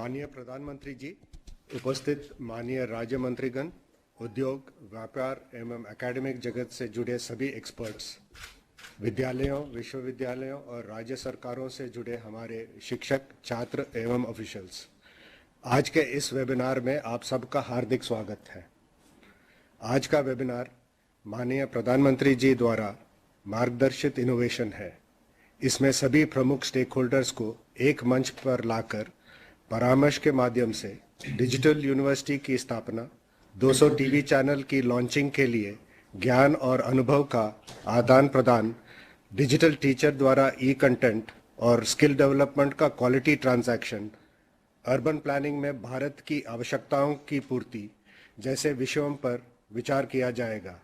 माननीय प्रधानमंत्री जी, उपस्थित माननीय राज्य मंत्रीगण, उद्योग, व्यापार एवं एकेडमिक जगत से जुड़े सभी एक्सपर्ट्स, विद्यालयों, विश्वविद्यालयों और राज्य सरकारों से जुड़े हमारे शिक्षक, छात्र एवं ऑफिशियल्स, आज के इस वेबिनार में आप सबका हार्दिक स्वागत है। आज का वेबिनार माननीय प्रधानमंत्री जी द्वारा मार्गदर्शित इनोवेशन है। इसमें सभी प्रमुख स्टेक होल्डर्स को एक मंच पर लाकर परामर्श के माध्यम से डिजिटल यूनिवर्सिटी की स्थापना, 200 टीवी चैनल की लॉन्चिंग के लिए ज्ञान और अनुभव का आदान प्रदान, डिजिटल टीचर द्वारा ई कंटेंट और स्किल डेवलपमेंट का क्वालिटी ट्रांजैक्शन, अर्बन प्लानिंग में भारत की आवश्यकताओं की पूर्ति जैसे विषयों पर विचार किया जाएगा।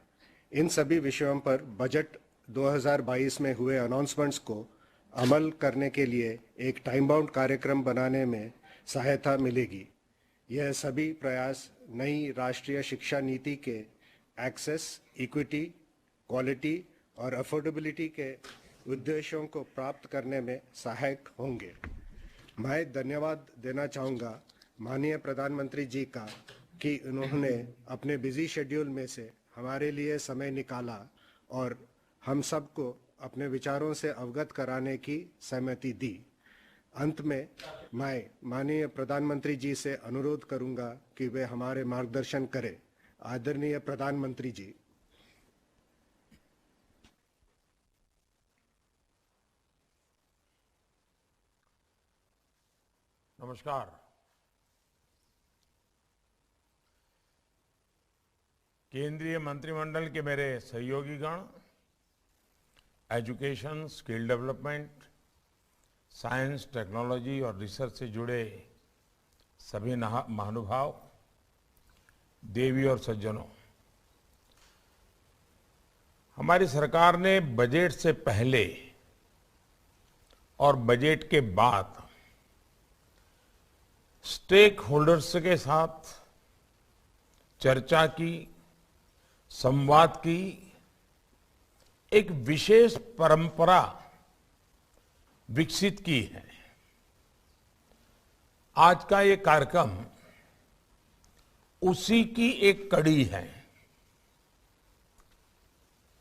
इन सभी विषयों पर बजट 2022 में हुए अनाउंसमेंट्स को अमल करने के लिए एक टाइम बाउंड कार्यक्रम बनाने में सहायता मिलेगी। यह सभी प्रयास नई राष्ट्रीय शिक्षा नीति के एक्सेस, इक्विटी, क्वालिटी और अफोर्डेबिलिटी के उद्देश्यों को प्राप्त करने में सहायक होंगे। मैं धन्यवाद देना चाहूँगा माननीय प्रधानमंत्री जी का कि उन्होंने अपने बिजी शेड्यूल में से हमारे लिए समय निकाला और हम सबको अपने विचारों से अवगत कराने की सहमति दी। अंत में मैं माननीय प्रधानमंत्री जी से अनुरोध करूंगा कि वे हमारे मार्गदर्शन करें। आदरणीय प्रधानमंत्री जी। नमस्कार। केंद्रीय मंत्रिमंडल के मेरे सहयोगीगण, education, skill development, science, technology और रिसर्च से जुड़े सभी महानुभाव, देवी और सज्जनों, हमारी सरकार ने बजट से पहले और बजट के बाद स्टेक होल्डर्स के साथ चर्चा की, संवाद की एक विशेष परंपरा विकसित की है। आज का ये कार्यक्रम उसी की एक कड़ी है।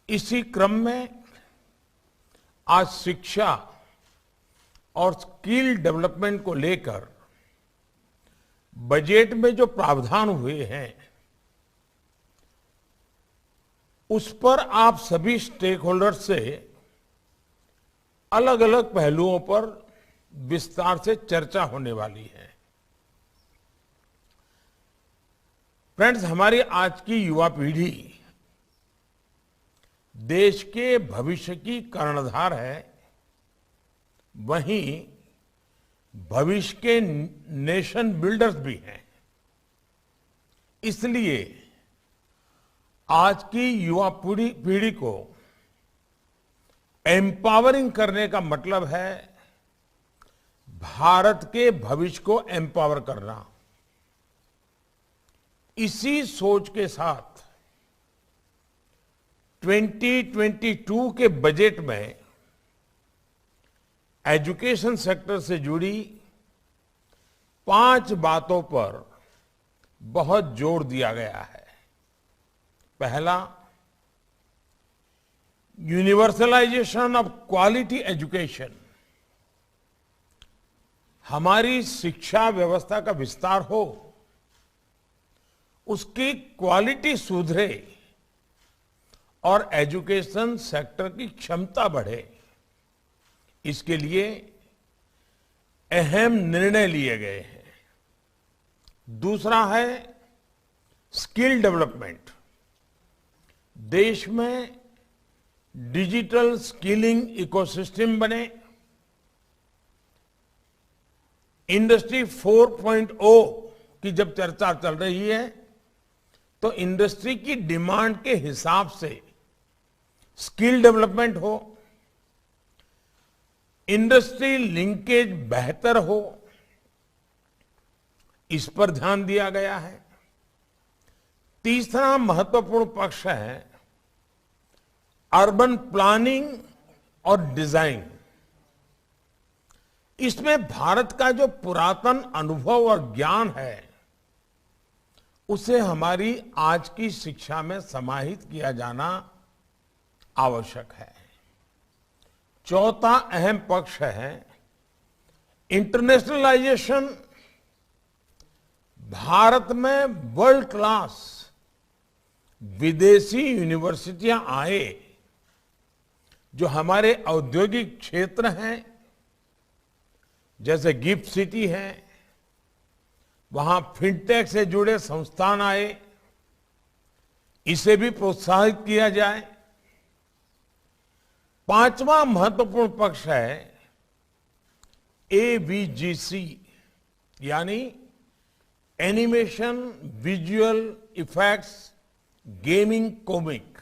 इसी क्रम में आज शिक्षा और स्किल डेवलपमेंट को लेकर बजट में जो प्रावधान हुए हैं उस पर आप सभी स्टेक होल्डर्स से अलग अलग पहलुओं पर विस्तार से चर्चा होने वाली है। फ्रेंड्स, हमारी आज की युवा पीढ़ी देश के भविष्य की कर्णधार है, वहीं भविष्य के नेशन बिल्डर्स भी हैं। इसलिए आज की युवा पीढ़ी को एम्पावरिंग करने का मतलब है भारत के भविष्य को एम्पावर करना। इसी सोच के साथ 2022 के बजट में एजुकेशन सेक्टर से जुड़ी 5 बातों पर बहुत जोर दिया गया है। पहला, यूनिवर्सलाइजेशन ऑफ क्वालिटी एजुकेशन। हमारी शिक्षा व्यवस्था का विस्तार हो, उसकी क्वालिटी सुधरे और एजुकेशन सेक्टर की क्षमता बढ़े, इसके लिए अहम निर्णय लिए गए हैं। दूसरा है स्किल डेवलपमेंट। देश में डिजिटल स्किलिंग इकोसिस्टम बने, इंडस्ट्री 4.0 की जब चर्चा चल रही है तो इंडस्ट्री की डिमांड के हिसाब से स्किल डेवलपमेंट हो, इंडस्ट्री लिंकेज बेहतर हो, इस पर ध्यान दिया गया है। तीसरा महत्वपूर्ण पक्ष है अर्बन प्लानिंग और डिजाइन। इसमें भारत का जो पुरातन अनुभव और ज्ञान है उसे हमारी आज की शिक्षा में समाहित किया जाना आवश्यक है। चौथा अहम पक्ष है इंटरनेशनलाइजेशन। भारत में वर्ल्ड क्लास विदेशी यूनिवर्सिटियां आए जो हमारे औद्योगिक क्षेत्र हैं, जैसे गिफ्ट सिटी है, वहां फिनटेक से जुड़े संस्थान आए, इसे भी प्रोत्साहित किया जाए। पांचवा महत्वपूर्ण पक्ष है एवीजीसी यानी animation, visual effects, gaming, comic.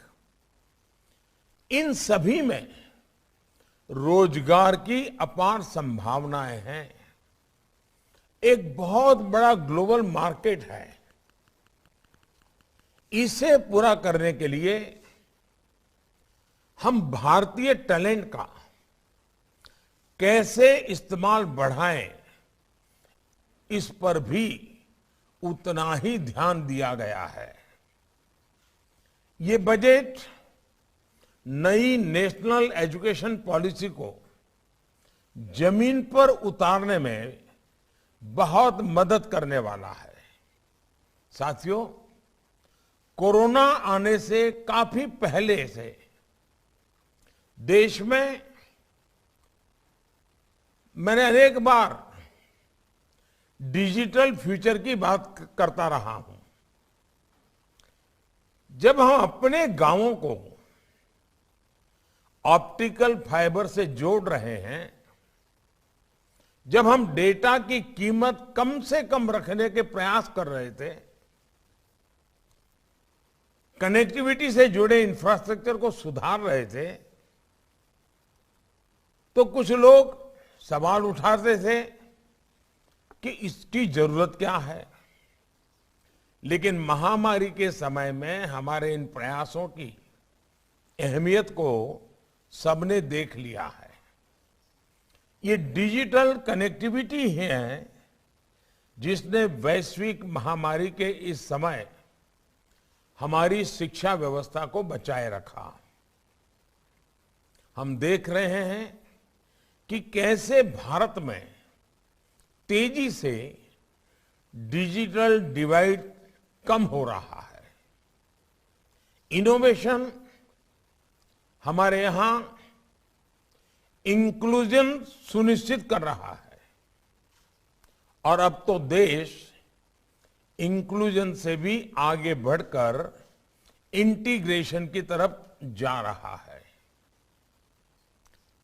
इन सभी में रोजगार की अपार संभावनाएं हैं। एक बहुत बड़ा ग्लोबल मार्केट है। इसे पूरा करने के लिए हम भारतीय टैलेंट का कैसे इस्तेमाल बढ़ाएं, इस पर भी उतना ही ध्यान दिया गया है। ये बजट नई नेशनल एजुकेशन पॉलिसी को जमीन पर उतारने में बहुत मदद करने वाला है। साथियों, कोरोना आने से काफी पहले से देश में मैंने अनेक बार डिजिटल फ्यूचर की बात करता रहा हूं। जब हम अपने गांवों को ऑप्टिकल फाइबर से जोड़ रहे हैं, जब हम डेटा की कीमत कम से कम रखने के प्रयास कर रहे थे, कनेक्टिविटी से जुड़े इंफ्रास्ट्रक्चर को सुधार रहे थे, तो कुछ लोग सवाल उठाते थे कि इसकी जरूरत क्या है। लेकिन महामारी के समय में हमारे इन प्रयासों की अहमियत को सबने देख लिया है। ये डिजिटल कनेक्टिविटी है जिसने वैश्विक महामारी के इस समय हमारी शिक्षा व्यवस्था को बचाए रखा। हम देख रहे हैं कि कैसे भारत में तेजी से डिजिटल डिवाइड कम हो रहा है। इनोवेशन हमारे यहां इंक्लूजन सुनिश्चित कर रहा है और अब तो देश इंक्लूजन से भी आगे बढ़कर इंटीग्रेशन की तरफ जा रहा है।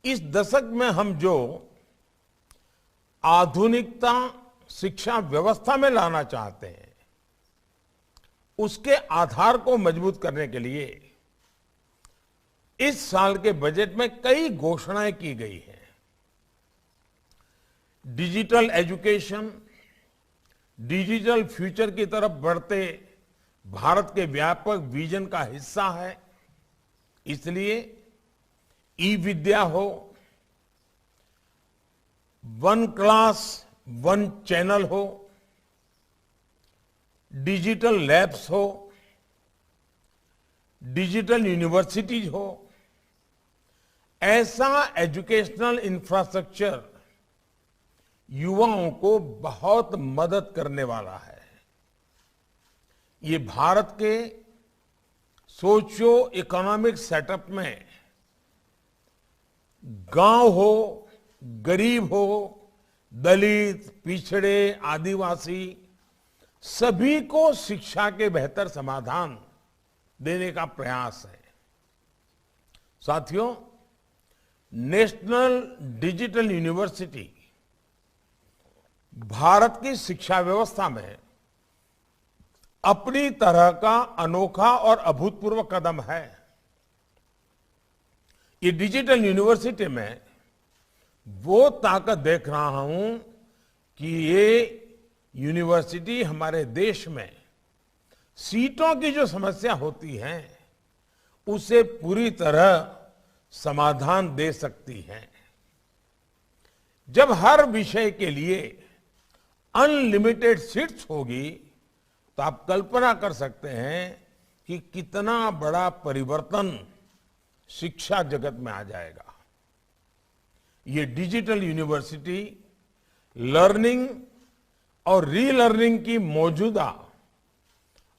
इस दशक में हम जो आधुनिकता शिक्षा व्यवस्था में लाना चाहते हैं, उसके आधार को मजबूत करने के लिए इस साल के बजट में कई घोषणाएं की गई हैं। डिजिटल एजुकेशन, डिजिटल फ्यूचर की तरफ बढ़ते भारत के व्यापक विजन का हिस्सा है। इसलिए ई विद्या हो, वन क्लास वन चैनल हो, डिजिटल लैब्स हो, डिजिटल यूनिवर्सिटीज हो, ऐसा एजुकेशनल इंफ्रास्ट्रक्चर युवाओं को बहुत मदद करने वाला है। ये भारत के सोशियो इकोनॉमिक सेटअप में गांव हो, गरीब हो, दलित, पिछड़े, आदिवासी, सभी को शिक्षा के बेहतर समाधान देने का प्रयास है। साथियों, नेशनल डिजिटल यूनिवर्सिटी भारत की शिक्षा व्यवस्था में अपनी तरह का अनोखा और अभूतपूर्व कदम है। ये डिजिटल यूनिवर्सिटी में वो ताकत देख रहा हूं कि ये यूनिवर्सिटी हमारे देश में सीटों की जो समस्या होती है उसे पूरी तरह समाधान दे सकती है। जब हर विषय के लिए अनलिमिटेड सीट्स होगी तो आप कल्पना कर सकते हैं कि कितना बड़ा परिवर्तन शिक्षा जगत में आ जाएगा। ये डिजिटल यूनिवर्सिटी लर्निंग और रीलर्निंग की मौजूदा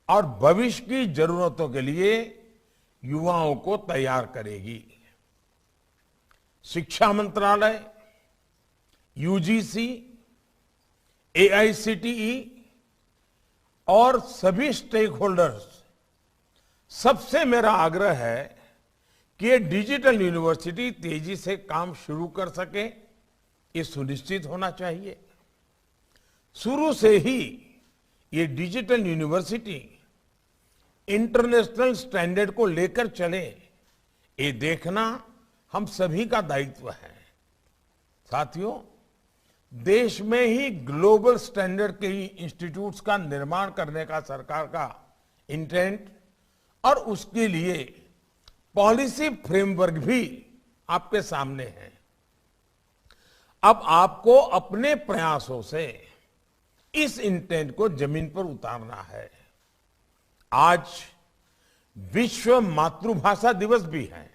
और भविष्य की जरूरतों के लिए युवाओं को तैयार करेगी। शिक्षा मंत्रालय, यूजीसी, एआईसीटीई और सभी स्टेक होल्डर्स, सबसे मेरा आग्रह है कि ये डिजिटल यूनिवर्सिटी तेजी से काम शुरू कर सके, ये सुनिश्चित होना चाहिए। शुरू से ही ये डिजिटल यूनिवर्सिटी इंटरनेशनल स्टैंडर्ड को लेकर चले, ये देखना हम सभी का दायित्व है। साथियों, देश में ही ग्लोबल स्टैंडर्ड के इंस्टीट्यूट्स का निर्माण करने का सरकार का इंटेंट और उसके लिए पॉलिसी फ्रेमवर्क भी आपके सामने है। अब आपको अपने प्रयासों से इस इंटेंट को जमीन पर उतारना है। आज विश्व मातृभाषा दिवस भी है।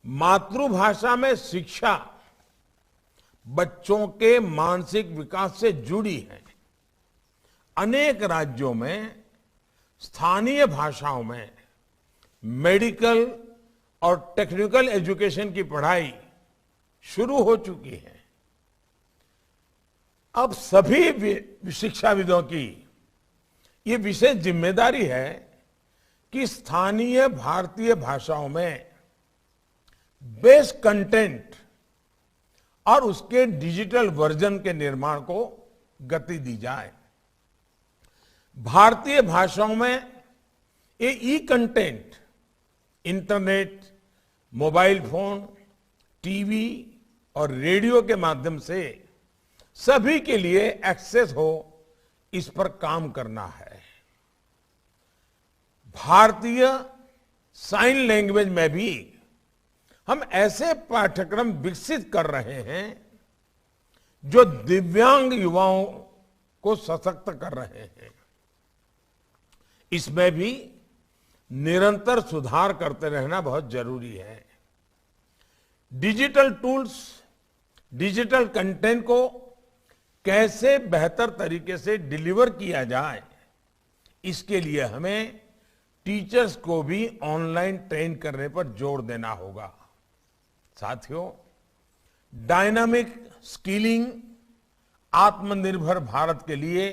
मातृभाषा में शिक्षा बच्चों के मानसिक विकास से जुड़ी है। अनेक राज्यों में स्थानीय भाषाओं में मेडिकल और टेक्निकल एजुकेशन की पढ़ाई शुरू हो चुकी है। अब सभी शिक्षाविदों की ये विशेष जिम्मेदारी है कि स्थानीय भारतीय भाषाओं में बेस्ट कंटेंट और उसके डिजिटल वर्जन के निर्माण को गति दी जाए। भारतीय भाषाओं में ये e content internet, mobile phone, TV और रेडियो के माध्यम से सभी के लिए एक्सेस हो, इस पर काम करना है। भारतीय साइन लैंग्वेज में भी हम ऐसे पाठ्यक्रम विकसित कर रहे हैं जो दिव्यांग युवाओं को सशक्त कर रहे हैं। इसमें भी निरंतर सुधार करते रहना बहुत जरूरी है। डिजिटल टूल्स, डिजिटल कंटेंट को कैसे बेहतर तरीके से डिलीवर किया जाए, इसके लिए हमें टीचर्स को भी ऑनलाइन ट्रेन करने पर जोर देना होगा। साथियों, डायनामिक स्किलिंग आत्मनिर्भर भारत के लिए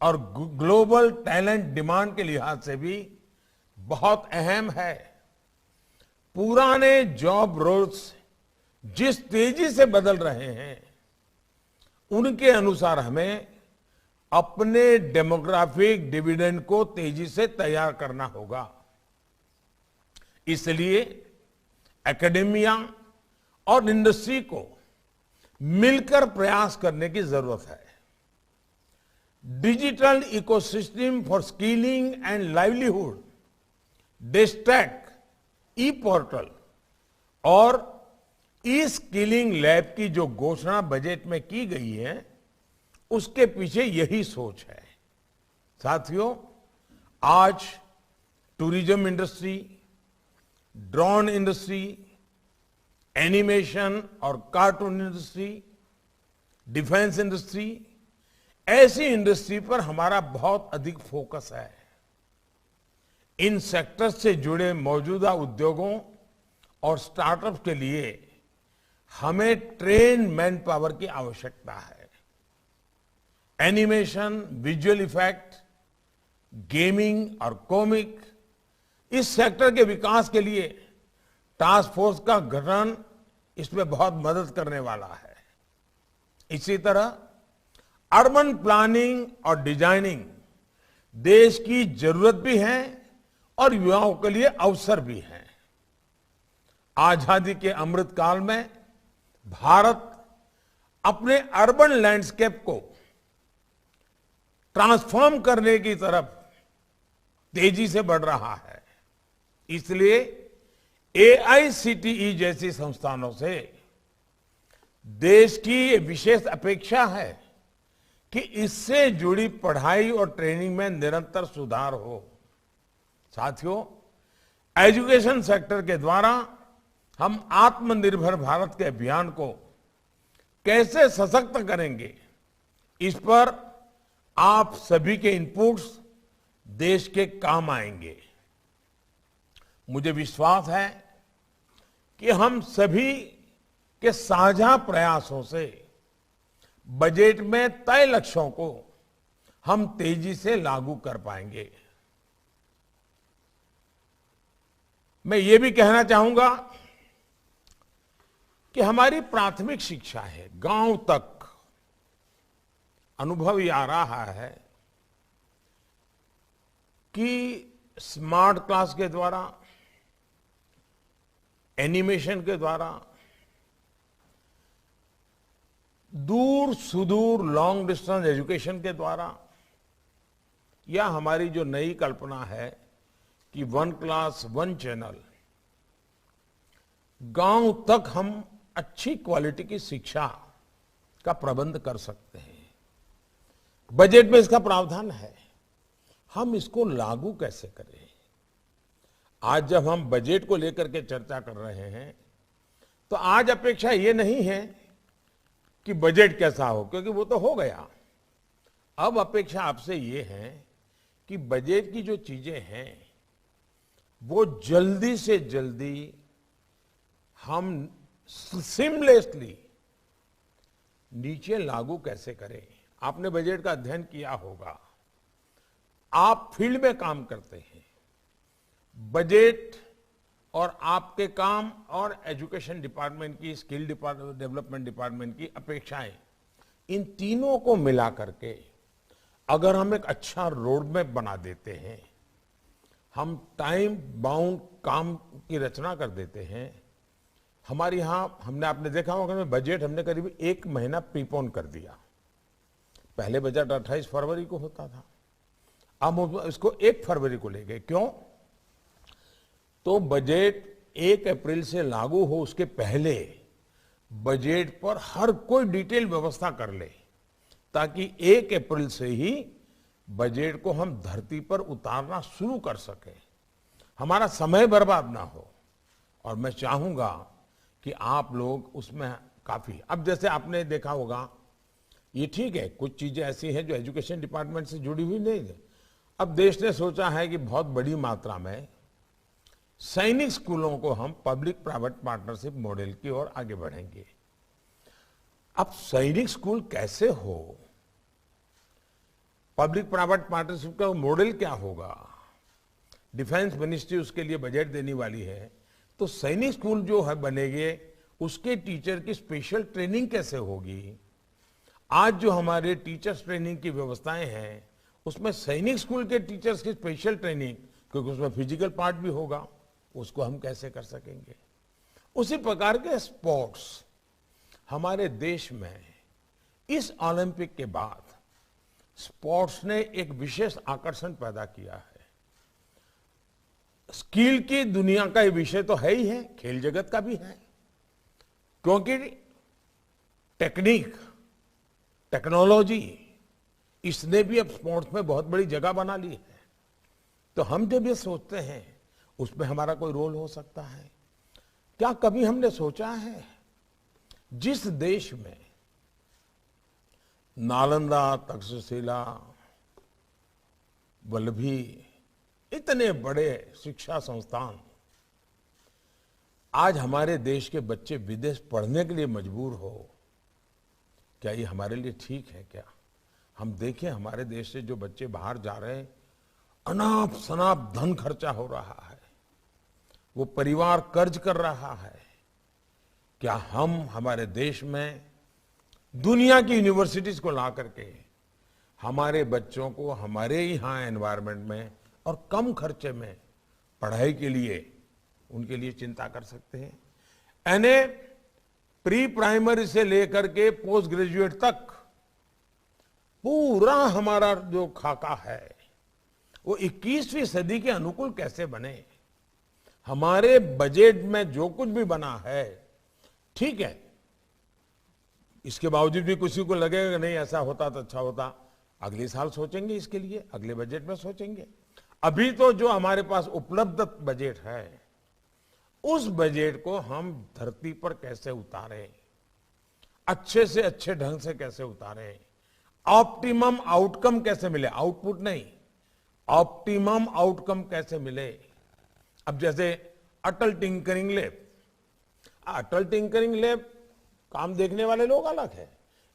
और ग्लोबल टैलेंट डिमांड के लिहाज से भी बहुत अहम है। पुराने जॉब रोल्स जिस तेजी से बदल रहे हैं, उनके अनुसार हमें अपने डेमोग्राफिक डिविडेंड को तेजी से तैयार करना होगा। इसलिए एकेडेमिया और इंडस्ट्री को मिलकर प्रयास करने की जरूरत है। Digital ecosystem for skilling and livelihood, डेस्टैक, ई पोर्टल और ई स्किलिंग लैब की जो घोषणा बजट में की गई है, उसके पीछे यही सोच है। साथियों, आज tourism industry, drone industry, animation और कार्टून इंडस्ट्री, डिफेंस इंडस्ट्री, ऐसी इंडस्ट्री पर हमारा बहुत अधिक फोकस है। इन सेक्टर्स से जुड़े मौजूदा उद्योगों और स्टार्टअप्स के लिए हमें ट्रेन मैन पावर की आवश्यकता है। एनिमेशन, विजुअल इफेक्ट, गेमिंग और कॉमिक, इस सेक्टर के विकास के लिए टास्क फोर्स का गठन इसमें बहुत मदद करने वाला है। इसी तरह अर्बन प्लानिंग और डिजाइनिंग देश की जरूरत भी है और युवाओं के लिए अवसर भी है। आजादी के अमृत काल में भारत अपने अर्बन लैंडस्केप को ट्रांसफॉर्म करने की तरफ तेजी से बढ़ रहा है। इसलिए एआईसीटीई जैसी संस्थानों से देश की ये विशेष अपेक्षा है कि इससे जुड़ी पढ़ाई और ट्रेनिंग में निरंतर सुधार हो। साथियों, एजुकेशन सेक्टर के द्वारा हम आत्मनिर्भर भारत के अभियान को कैसे सशक्त करेंगे, इस पर आप सभी के इनपुट्स देश के काम आएंगे। मुझे विश्वास है कि हम सभी के साझा प्रयासों से बजट में तय लक्ष्यों को हम तेजी से लागू कर पाएंगे। मैं ये भी कहना चाहूंगा कि हमारी प्राथमिक शिक्षा है गांव तक। अनुभव ये आ रहा है कि स्मार्ट क्लास के द्वारा, एनिमेशन के द्वारा, दूर सुदूर लॉन्ग डिस्टेंस एजुकेशन के द्वारा, या हमारी जो नई कल्पना है कि 1 क्लास 1 चैनल, गांव तक हम अच्छी क्वालिटी की शिक्षा का प्रबंध कर सकते हैं। बजट में इसका प्रावधान है, हम इसको लागू कैसे करें। आज जब हम बजट को लेकर के चर्चा कर रहे हैं तो आज अपेक्षा ये नहीं है कि बजट कैसा हो, क्योंकि वो तो हो गया। अब अपेक्षा आपसे ये है कि बजट की जो चीजें हैं वो जल्दी से जल्दी हम सीमलेसली नीचे लागू कैसे करें। आपने बजट का अध्ययन किया होगा, आप फील्ड में काम करते हैं। बजट और आपके काम और एजुकेशन डिपार्टमेंट की, स्किल डेवलपमेंट डिपार्टमेंट की अपेक्षाएं, इन तीनों को मिला करके अगर हम एक अच्छा रोड मैप बना देते हैं, हम टाइम बाउंड काम की रचना कर देते हैं। हमारे यहां आपने देखा होगा कि बजट हमने करीब 1 महीना प्रीपोन कर दिया। पहले बजट 28 फरवरी को होता था, अब इसको 1 फरवरी को ले गए। क्यों? तो बजट 1 अप्रैल से लागू हो उसके पहले बजट पर हर कोई डिटेल व्यवस्था कर ले, ताकि 1 अप्रैल से ही बजट को हम धरती पर उतारना शुरू कर सके, हमारा समय बर्बाद ना हो। और मैं चाहूंगा कि आप लोग उसमें काफी, अब जैसे आपने देखा होगा, ये ठीक है, कुछ चीजें ऐसी हैं जो एजुकेशन डिपार्टमेंट से जुड़ी हुई नहीं है। अब देश ने सोचा है कि बहुत बड़ी मात्रा में सैनिक स्कूलों को हम पब्लिक प्राइवेट पार्टनरशिप मॉडल की ओर आगे बढ़ेंगे। अब सैनिक स्कूल कैसे हो, पब्लिक प्राइवेट पार्टनरशिप का मॉडल क्या होगा, डिफेंस मिनिस्ट्री उसके लिए बजट देने वाली है। तो सैनिक स्कूल जो है बनेंगे, उसके टीचर की स्पेशल ट्रेनिंग कैसे होगी। आज जो हमारे टीचर्स ट्रेनिंग की व्यवस्थाएं हैं, उसमें सैनिक स्कूल के टीचर्स की स्पेशल ट्रेनिंग, क्योंकि उसमें फिजिकल पार्ट भी होगा, उसको हम कैसे कर सकेंगे। उसी प्रकार के स्पोर्ट्स हमारे देश में इस ओलंपिक के बाद स्पोर्ट्स ने एक विशेष आकर्षण पैदा किया है। स्किल की दुनिया का ये विषय तो है ही है, खेल जगत का भी है, क्योंकि टेक्निक, टेक्नोलॉजी, इसने भी अब स्पोर्ट्स में बहुत बड़ी जगह बना ली है। तो हम जब ये सोचते हैं उसमें हमारा कोई रोल हो सकता है क्या? कभी हमने सोचा है जिस देश में नालंदा, तक्षशिला, वल्लभी, इतने बड़े शिक्षा संस्थान, आज हमारे देश के बच्चे विदेश पढ़ने के लिए मजबूर हो, क्या ये हमारे लिए ठीक है क्या? हम देखें हमारे देश से जो बच्चे बाहर जा रहे हैं, अनाप शनाप धन खर्चा हो रहा है, वो परिवार कर्ज कर रहा है। क्या हम हमारे देश में दुनिया की यूनिवर्सिटीज को ला करके हमारे बच्चों को हमारे यहाँ एनवायरनमेंट में और कम खर्चे में पढ़ाई के लिए उनके लिए चिंता कर सकते हैं? यानी प्री प्राइमरी से लेकर के पोस्ट ग्रेजुएट तक पूरा हमारा जो खाका है वो 21वीं सदी के अनुकूल कैसे बने। हमारे बजट में जो कुछ भी बना है, ठीक है, इसके बावजूद भी किसी को लगेगा कि नहीं ऐसा होता तो अच्छा होता, अगले साल सोचेंगे, इसके लिए अगले बजट में सोचेंगे। अभी तो जो हमारे पास उपलब्ध बजट है, उस बजट को हम धरती पर कैसे उतारें, अच्छे से अच्छे ढंग से कैसे उतारें, ऑप्टिमम आउटकम कैसे मिले, आउटपुट नहीं, ऑप्टिमम आउटकम कैसे मिले। अब जैसे अटल टिंकरिंग लैब, अटल टिंकरिंग लैब काम देखने वाले लोग अलग है,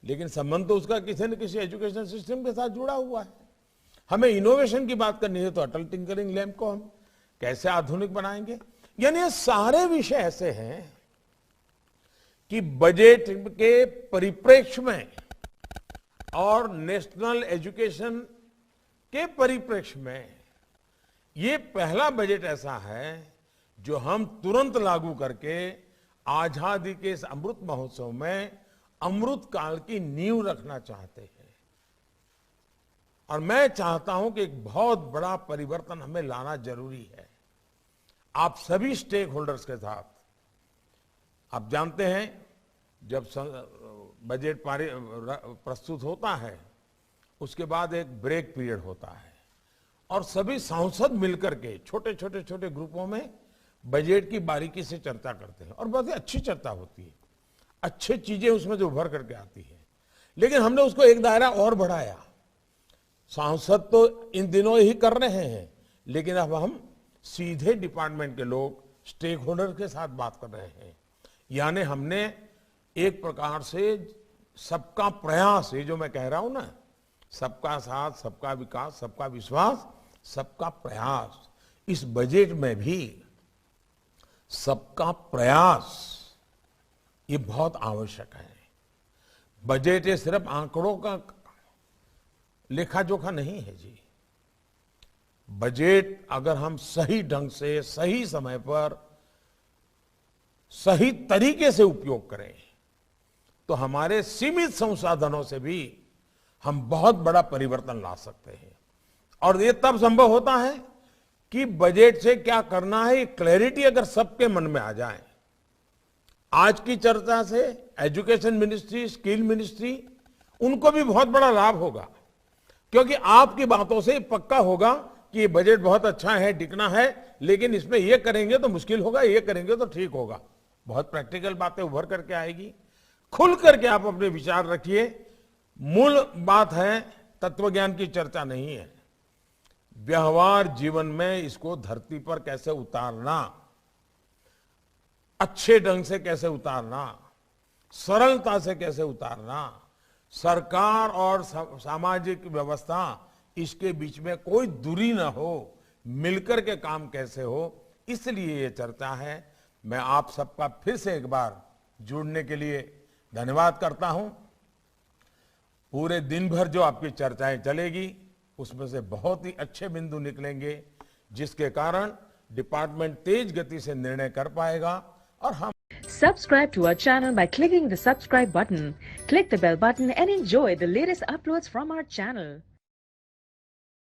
लेकिन संबंध तो उसका किसी न किसी एजुकेशन सिस्टम के साथ जुड़ा हुआ है। हमें इनोवेशन की बात करनी है तो अटल टिंकरिंग लैब को हम कैसे आधुनिक बनाएंगे। यानी ये सारे विषय ऐसे हैं कि बजट के परिप्रेक्ष्य में और नेशनल एजुकेशन के परिप्रेक्ष्य में ये पहला बजट ऐसा है जो हम तुरंत लागू करके आजादी के इस अमृत महोत्सव में अमृत काल की नींव रखना चाहते हैं। और मैं चाहता हूं कि एक बहुत बड़ा परिवर्तन हमें लाना जरूरी है, आप सभी स्टेक होल्डर्स के साथ। आप जानते हैं जब बजट प्रस्तुत होता है उसके बाद एक ब्रेक पीरियड होता है और सभी सांसद मिलकर के छोटे छोटे छोटे ग्रुपों में बजट की बारीकी से चर्चा करते हैं और बहुत ही अच्छी चर्चा होती है, अच्छी चीजें उसमें जो उभर करके आती है। लेकिन हमने उसको एक दायरा और बढ़ाया, सांसद तो इन दिनों ही कर रहे हैं, लेकिन अब हम सीधे डिपार्टमेंट के लोग स्टेक होल्डर के साथ बात कर रहे हैं। यानी हमने एक प्रकार से सबका प्रयास, ये जो मैं कह रहा हूं ना, सबका साथ, सबका विकास, सबका विश्वास, सबका प्रयास, इस बजट में भी सबका प्रयास ये बहुत आवश्यक है। बजट ये सिर्फ आंकड़ों का लेखा जोखा नहीं है जी। बजट अगर हम सही ढंग से, सही समय पर, सही तरीके से उपयोग करें तो हमारे सीमित संसाधनों से भी हम बहुत बड़ा परिवर्तन ला सकते हैं। और ये तब संभव होता है कि बजट से क्या करना है, क्लैरिटी अगर सबके मन में आ जाए। आज की चर्चा से एजुकेशन मिनिस्ट्री, स्किल मिनिस्ट्री, उनको भी बहुत बड़ा लाभ होगा, क्योंकि आपकी बातों से पक्का होगा कि ये बजट बहुत अच्छा है, टिकना है, लेकिन इसमें ये करेंगे तो मुश्किल होगा, ये करेंगे तो ठीक होगा। बहुत प्रैक्टिकल बातें उभर करके आएगी। खुल करके आप अपने विचार रखिए। मूल बात है तत्वज्ञान की चर्चा नहीं है, व्यवहार जीवन में इसको धरती पर कैसे उतारना, अच्छे ढंग से कैसे उतारना, सरलता से कैसे उतारना, सरकार और सामाजिक व्यवस्था इसके बीच में कोई दूरी ना हो, मिलकर के काम कैसे हो, इसलिए ये चर्चा है। मैं आप सबका फिर से एक बार जुड़ने के लिए धन्यवाद करता हूं। पूरे दिन भर जो आपकी चर्चाएं चलेगी उसमें से बहुत ही अच्छे बिंदु निकलेंगे, जिसके कारण डिपार्टमेंट तेज गति से निर्णय कर पाएगा। और हम Subscribe to our channel by clicking the subscribe button. Click the bell button and enjoy the latest uploads from our channel.